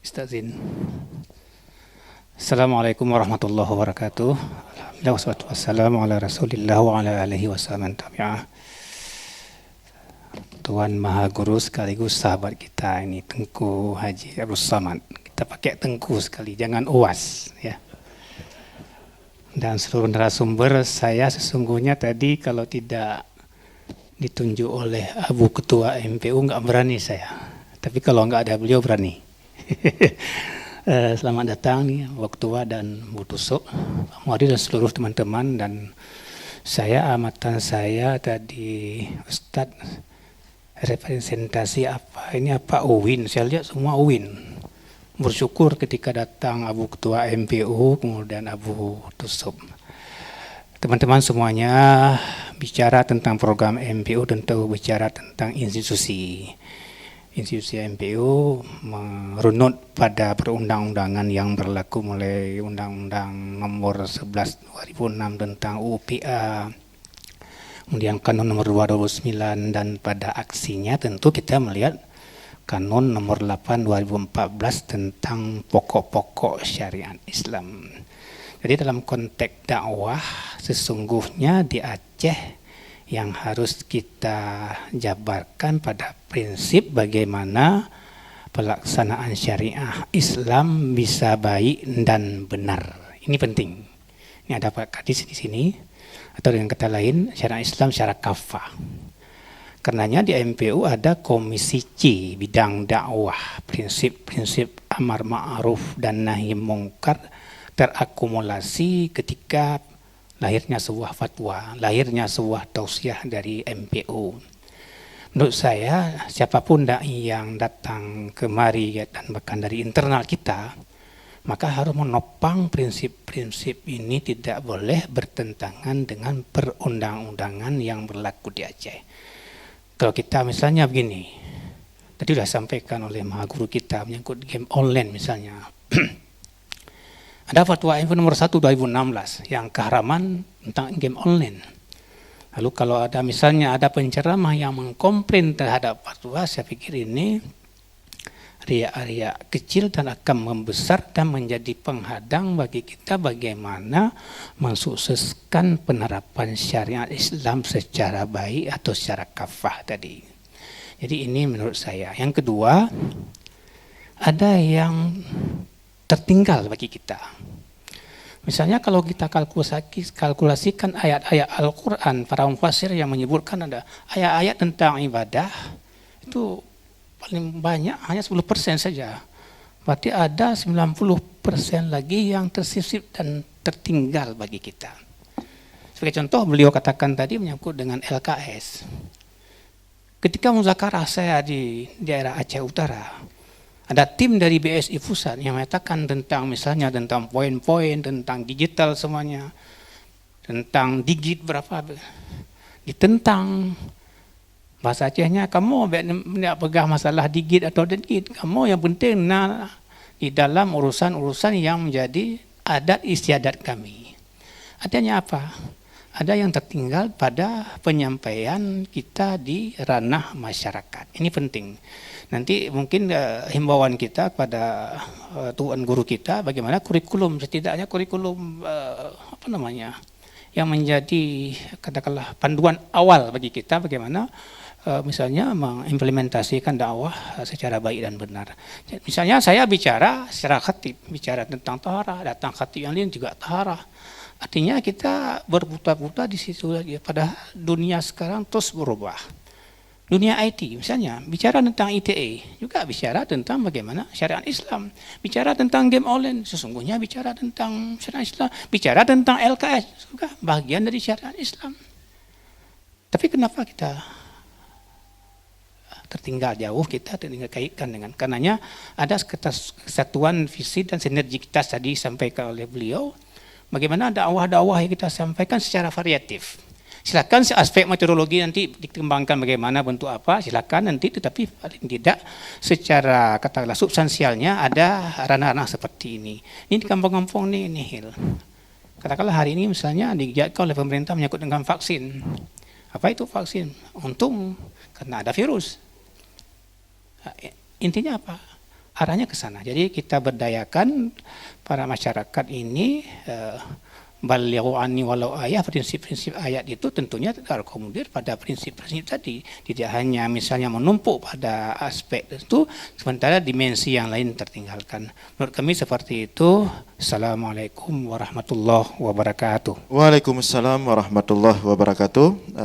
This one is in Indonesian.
Istazin. Assalamualaikum warahmatullahi wabarakatuh. Alhamdulillah wassalatu wassalamu ala Rasulillah wa ala alihi wasallam tabi'ah. Tuan Maha Guru sekaligus sahabat kita ini Tengku Haji Abdul Samad. Kita pakai Tengku sekali, jangan UAS ya. Dan seluruh narasumber, saya sesungguhnya tadi kalau tidak ditunjuk oleh Abu Ketua MPU nggak berani saya. Tapi kalau nggak ada beliau berani. Selamat datang nih Abu Ketua dan Bu Tusuk, Pak Muhadi dan seluruh teman-teman. Dan amatan saya tadi Ustadz representasi apa ini, apa UIN, saya lihat semua UIN. Bersyukur ketika datang Abu Ketua MPU kemudian Abu Tusuk. Teman-teman semuanya bicara tentang program MPU, tentu bicara tentang institusi MPU merunut pada perundang-undangan yang berlaku mulai Undang-Undang Nomor 11 2006 tentang UPA, kemudian Kanun Nomor 2 2009, dan pada aksinya tentu kita melihat Kanun Nomor 8 2014 tentang pokok-pokok syariat Islam. Jadi dalam konteks dakwah sesungguhnya di Aceh yang harus kita jabarkan pada prinsip bagaimana pelaksanaan syariah Islam bisa baik dan benar. Ini penting. Ini ada Pak Kadis di sini, atau dengan kata lain syariat Islam secara kafah. Karenanya di MPU ada Komisi C bidang dakwah, prinsip-prinsip amar ma'ruf dan nahi mungkar terakumulasi ketika lahirnya sebuah fatwa, lahirnya sebuah tausiah dari MPU. Menurut saya, siapapun dai yang datang kemari dan bahkan dari internal kita, maka harus menopang prinsip-prinsip ini, tidak boleh bertentangan dengan perundang-undangan yang berlaku di Aceh. Kalau kita misalnya begini, tadi sudah sampaikan oleh Maha Guru kita menyangkut game online misalnya. Ada fatwa MPU nomor 1 2016 yang keharaman tentang game online. Lalu kalau ada misalnya ada penceramah yang mengkomplain terhadap fatwa, saya pikir ini riak-riak kecil dan akan membesar dan menjadi penghadang bagi kita bagaimana mensukseskan penerapan syariat Islam secara baik atau secara kafah tadi. Jadi ini menurut saya. Yang kedua, ada yang tertinggal bagi kita. Misalnya kalau kita kalkulasikan ayat-ayat Al-Quran, para mufassir yang menyebutkan ada ayat-ayat tentang ibadah, itu paling banyak hanya 10% saja. Berarti ada 90% lagi yang tersisip dan tertinggal bagi kita. Sebagai contoh, beliau katakan tadi menyangkut dengan LKS. Ketika muzakarah saya di daerah Aceh Utara, ada tim dari BSI Pusat yang mengatakan tentang misalnya tentang poin-poin, tentang digital semuanya, tentang digit berapa, ditentang. Bahasa Acehnya, kamu tidak pegang masalah digit atau digit, kamu yang penting di dalam urusan-urusan yang menjadi adat istiadat kami. Artinya apa? Ada yang tertinggal pada penyampaian kita di ranah masyarakat. Ini penting. Nanti mungkin himbauan kita pada tuan guru kita bagaimana kurikulum, setidaknya kurikulum yang menjadi katakanlah panduan awal bagi kita bagaimana misalnya mengimplementasikan dakwah secara baik dan benar. Misalnya saya bicara secara khatib, bicara tentang taharah, datang khatib yang lain juga taharah. Artinya kita berputar-putar di situ lagi. Pada dunia sekarang terus berubah. Dunia IT misalnya, bicara tentang ITE, juga bicara tentang bagaimana syariat Islam. Bicara tentang game online, sesungguhnya bicara tentang syariat Islam. Bicara tentang LKS, juga bagian dari syariat Islam. Tapi kenapa kita tertinggal jauh, kita tertinggal kaitkan dengan, karenanya ada kesatuan visi dan sinergitas tadi disampaikan oleh beliau. Bagaimana dakwah-dakwah yang kita sampaikan secara variatif. Silakan aspek metodologi nanti dikembangkan bagaimana bentuk apa, silakan nanti, tetapi paling tidak secara katakanlah substansialnya ada ranah-ranah seperti ini. Ini di kampung-kampung ini nihil. Katakanlah hari ini misalnya digiatkan oleh pemerintah menyangkut dengan vaksin. Apa itu vaksin? Untung karena ada virus. Intinya apa? arahnya ke sana. Jadi kita berdayakan para masyarakat ini balighu anni walau ayah, prinsip-prinsip ayat itu tentunya terakomodir pada prinsip-prinsip tadi. Tidak hanya misalnya menumpuk pada aspek itu, sementara dimensi yang lain tertinggalkan. Menurut kami seperti itu. Assalamualaikum warahmatullahi wabarakatuh. Waalaikumsalam warahmatullahi wabarakatuh.